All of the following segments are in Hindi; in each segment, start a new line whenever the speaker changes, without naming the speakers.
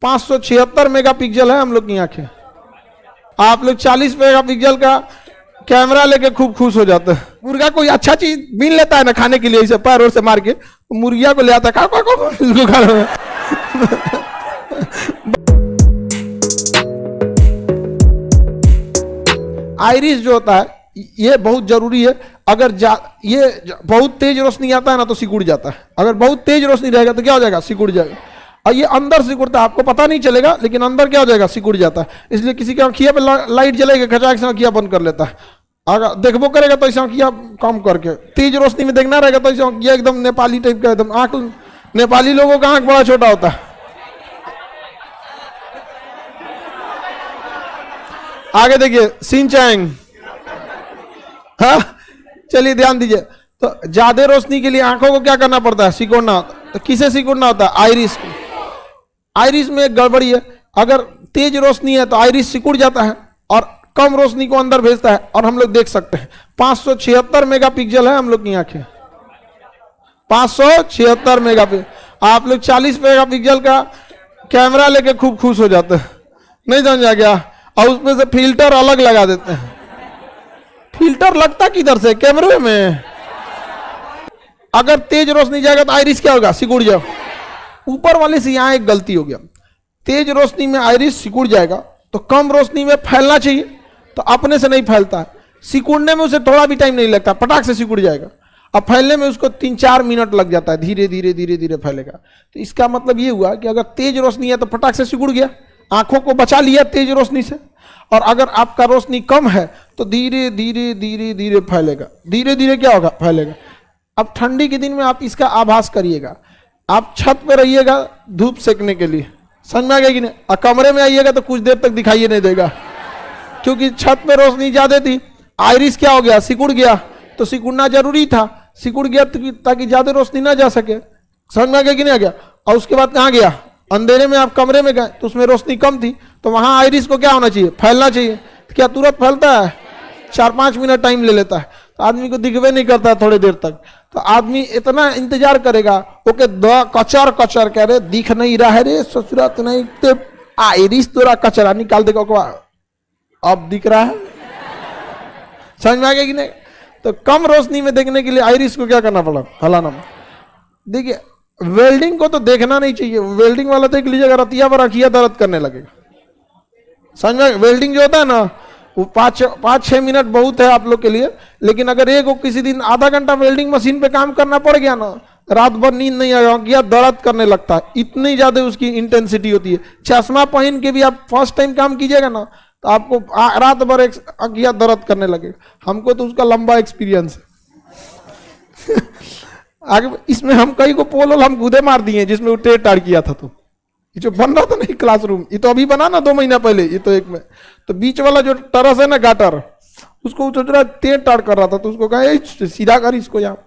576 मेगापिक्सल है हम लोग की आंखें। आप लोग 40 मेगापिक्सल का कैमरा लेके खूब खुश हो जाते हैं। मुर्गा कोई अच्छा चीज बीन लेता है ना खाने के लिए, इसे पैर और से मार के मुर्गिया को ले आता है, खा इसको खा लो। आइरिस जो होता है ये बहुत जरूरी है। अगर ये बहुत तेज रोशनी आता है ना तो सिकुड़ जाता है। अगर बहुत तेज रोशनी रहेगा तो क्या हो जाएगा, सिकुड़ जाएगा। और ये अंदर सिकुड़ता है, आपको पता नहीं चलेगा, लेकिन अंदर क्या हो जाएगा, सिकुड़ जाता है। इसलिए किसी के आंखिया पे लाइट जलेगी, खचाक से आंखिया बंद कर लेता है। अगर देखबो करेगा तो ऐसे आंखिया कम करके, तेज रोशनी में देखना रहेगा तो ऐसे आंखिया एकदम नेपाली टाइप का, एकदम आंख, नेपाली लोगों का आंख बड़ा छोटा होता है। आगे देखिए सिंचैंग, हाँ चलिए ध्यान दीजिए। तो ज्यादा रोशनी के लिए आंखों को क्या करना पड़ता है, सिकुड़ना होता है। तो किसे सिकुड़ना होता है, आइरिस को। आइरिस में एक गड़बड़ी है, अगर तेज रोशनी है तो आइरिस सिकुड़ जाता है और कम रोशनी को अंदर भेजता है और हम लोग देख सकते हैं। 576 मेगापिक्सल है हम लोग की आंखें, 576 मेगापिक्सल। आप लोग 40 मेगापिक्सल का कैमरा लेके खूब खुश हो जाते हैं, नहीं समझा क्या? और उसमें से फिल्टर अलग लगा देते हैं। फिल्टर लगता किधर से, कैमरे में। अगर तेज रोशनी जाएगा तो आइरिस क्या होगा, सिकुड़ जाओ। ऊपर वाले से यहां एक गलती हो गया, तेज रोशनी में आइरिस सिकुड़ जाएगा तो कम रोशनी में फैलना चाहिए, तो अपने से नहीं फैलता है। सिकुड़ने में उसे थोड़ा भी टाइम नहीं लगता, पटाख से सिकुड़ जाएगा। अब फैलने में उसको 3-4 मिनट लग जाता है, धीरे धीरे धीरे धीरे फैलेगा। तो इसका मतलब ये हुआ कि अगर तेज रोशनी है तो पटाख से सिकुड़ गया, आंखों को बचा लिया तेज रोशनी से। और अगर आपका रोशनी कम है तो धीरे धीरे धीरे धीरे फैलेगा, धीरे धीरे क्या होगा, फैलेगा। अब ठंडी के दिन में आप इसका आभास करिएगा। आप छत पर रहिएगा धूप सेकने के लिए, समझ में आ गया कि नहीं? और कमरे में आइएगा तो कुछ देर तक दिखाई नहीं देगा, क्योंकि छत पे रोशनी ज्यादा थी। आइरिस क्या हो गया, सिकुड़ गया। तो सिकुड़ना जरूरी था, सिकुड़ गया ताकि ज्यादा रोशनी ना जा सके। समझ में आ गया कि नहीं आ गया? और उसके बाद कहाँ गया, अंधेरे में आप कमरे में गए तो उसमें रोशनी कम थी, तो वहां आइरिस को क्या होना चाहिए, फैलना चाहिए। तो क्या तुरंत फैलता है? 4-5 मिनट टाइम ले लेता है। तो आदमी को दिखवे नहीं करता है थोड़ी देर तक। तो आदमी इतना इंतजार करेगा, ओके कचर कचर कह रहे, दिख नहीं रहा है रे ससुरात नहीं, तो आइरिस तोरा कचरा निकाल देगा, अब दिख रहा है। समझ में आ गया कि नहीं? तो कम रोशनी में देखने के लिए आइरिस को क्या करना पड़ा, फैलाना। देखिए वेल्डिंग को तो देखना नहीं चाहिए, वेल्डिंग वाला देख लीजिएगा रतिया पर आंखिया दर्द करने लगेगा। समझ में? वेल्डिंग जो होता है ना वो 5-6 मिनट बहुत है आप लोग के लिए, लेकिन अगर एक किसी दिन आधा घंटा वेल्डिंग मशीन पे काम करना पड़ गया ना, रात भर नींद नहीं आएगा, आंखिया दर्द करने लगता है, इतनी ज्यादा उसकी इंटेंसिटी होती है। चश्मा पहन के भी आप फर्स्ट टाइम काम कीजिएगा ना तो आपको रात भर आंखिया दर्द करने लगेगा। हमको तो उसका लंबा एक्सपीरियंस है। आगे इसमें हम कई को पोल हम खुदे मार दिए जिसमें वो टेढ़ टाड़ किया था। तो ये जो बन रहा था ना क्लासरूम, ये तो अभी बना ना 2 महीना पहले, ये तो एक में तो बीच वाला जो टरस है ना गाटर, उसको सोच रहा टेढ़ टाड़ कर रहा था, तो उसको कहा सीधा कर इसको, यहाँ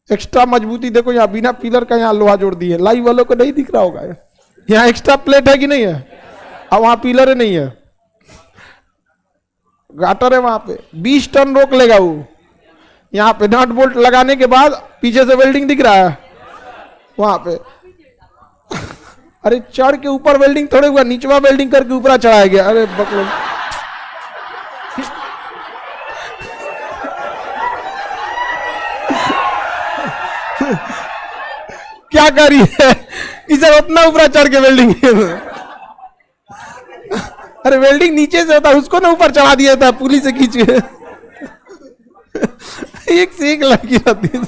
एक्स्ट्रा मजबूती देखो, यहाँ बिना पिलर का यहाँ लोहा जोड़ दिए। लाइव वालों को नहीं दिख रहा होगा, यहाँ एक्स्ट्रा प्लेट है कि नहीं है, और वहां पिलर नहीं है, गाटर है वहां पे। 20 टन रोक लेगा वो। यहाँ पे नट बोल्ट लगाने के बाद पीछे से वेल्डिंग दिख रहा है वहां पे। अरे चढ़ के ऊपर वेल्डिंग थोड़े हुआ, नीचवा वेल्डिंग करके ऊपर चढ़ाया गया। अरे बकलो, क्या करी है इसे उतना ऊपर चढ़ के वेल्डिंग। अरे वेल्डिंग नीचे से होता है, उसको ना ऊपर चढ़ा दिया था पुली से खींच के। एक से एक लड़की रहती है।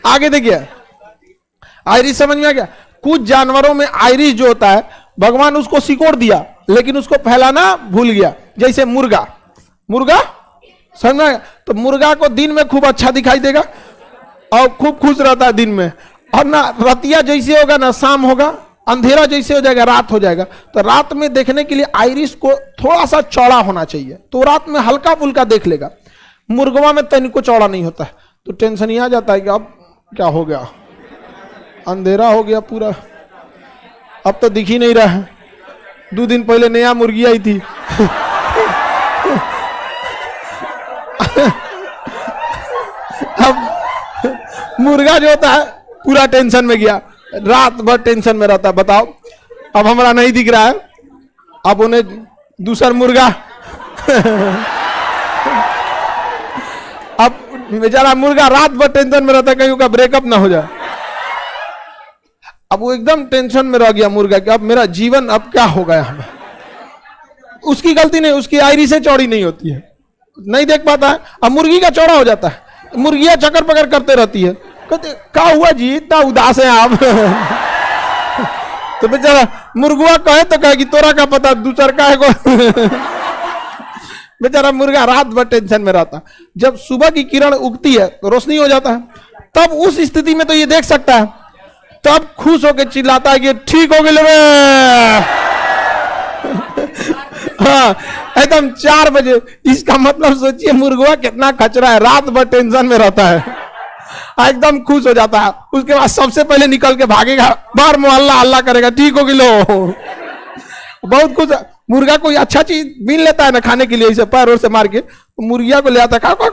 आगे देखिए आइरिस, समझ में आ गया? कुछ जानवरों में आइरिस जो होता है भगवान उसको सिकोड़ दिया, लेकिन उसको फैलाना भूल गया। जैसे मुर्गा, मुर्गा समझ में आ गया? तो मुर्गा को दिन में खूब अच्छा दिखाई देगा और खूब खुश रहता है दिन में, और ना रतिया जैसे होगा ना शाम होगा, अंधेरा जैसे हो जाएगा रात हो जाएगा। तो रात में देखने के लिए आइरिस को थोड़ा सा चौड़ा होना चाहिए, तो रात में हल्का फुल्का देख लेगा। मुर्गवा में तनिको चौड़ा नहीं होता है, तो टेंशन ही आ जाता है कि अब क्या हो गया, अंधेरा हो गया पूरा, अब तो दिख ही नहीं रहा है। 2 दिन पहले नया मुर्गी आई थी। अब मुर्गा जो होता है पूरा टेंशन में गया, रात भर टेंशन में रहता है। बताओ, अब हमारा नहीं दिख रहा है, अब उन्हें दूसरा मुर्गा अब बेचारा मुर्गा रात भर टेंशन में रहता है कहीं उसका ब्रेकअप ना हो जाए। अब वो एकदम टेंशन में रह गया मुर्गा कि अब मेरा जीवन अब क्या हो गया हमें। उसकी गलती नहीं, उसकी आयरी से चौड़ी नहीं होती है, नहीं देख पाता है। अब मुर्गी का चौड़ा हो जाता है, मुर्गियां चक्कर पकड़ करते रहती है, कहते क्या हुआ जी इतना उदास है आप तो बेचारा मुर्गुआ कहे तो कहे कि तोरा का पता दूसर का है को बेचारा मुर्गा रात भर टेंशन में रहता। जब सुबह की किरण उगती है तो रोशनी हो जाता है, तब उस स्थिति में तो ये देख सकता है, तब खुश होकर चिल्लाता है कि ठीक हो गए रे हाँ एकदम 4 बजे। इसका मतलब सोचिए मुर्गुआ कितना खचरा है, रात भर टेंशन में रहता है, एकदम खुश हो जाता है। उसके बाद सबसे पहले निकल के भागेगा, बाहर मोहल्ला हल्ला करेगा ठीक हो गिलो बहुत कुछ। मुर्गा कोई अच्छा चीज बीन लेता है ना खाने के लिए, इसे पैर और से मार के मुर्गिया को ले आता है, खा खा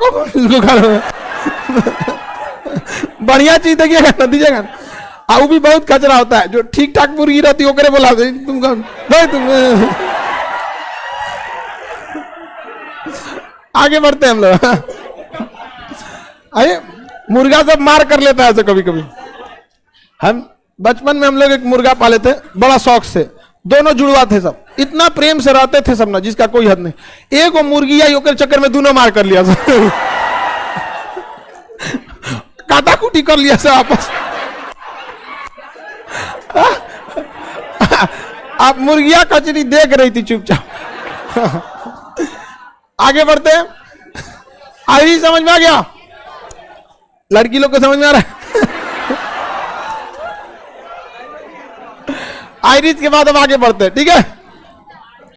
बढ़िया चीज देखिएगा ना दीजिएगा ना। वो भी बहुत कचरा होता है, जो ठीक ठाक मुर्गी रहती है ओकरे बोला तुम भाई तुम आगे बढ़ते हैं हम लोग। अरे मुर्गा सब मार कर लेता है ऐसे कभी कभी। हम बचपन में हम लोग एक मुर्गा पाले थे बड़ा शौक से, दोनों जुड़वा थे, सब इतना प्रेम से रहते थे सब ना जिसका कोई हद नहीं। एक वो मुर्गी आई ओकर चक्कर में दोनों मार कर लिया काटा कुटी कर लिया सब आपस। आप मुर्गियां कचरी देख रही थी चुपचाप। आगे बढ़ते हैं। आई समझ में आ गया, लड़की लोग को समझ में आ रहा है आयरिश के बाद हम आगे बढ़ते हैं, ठीक है।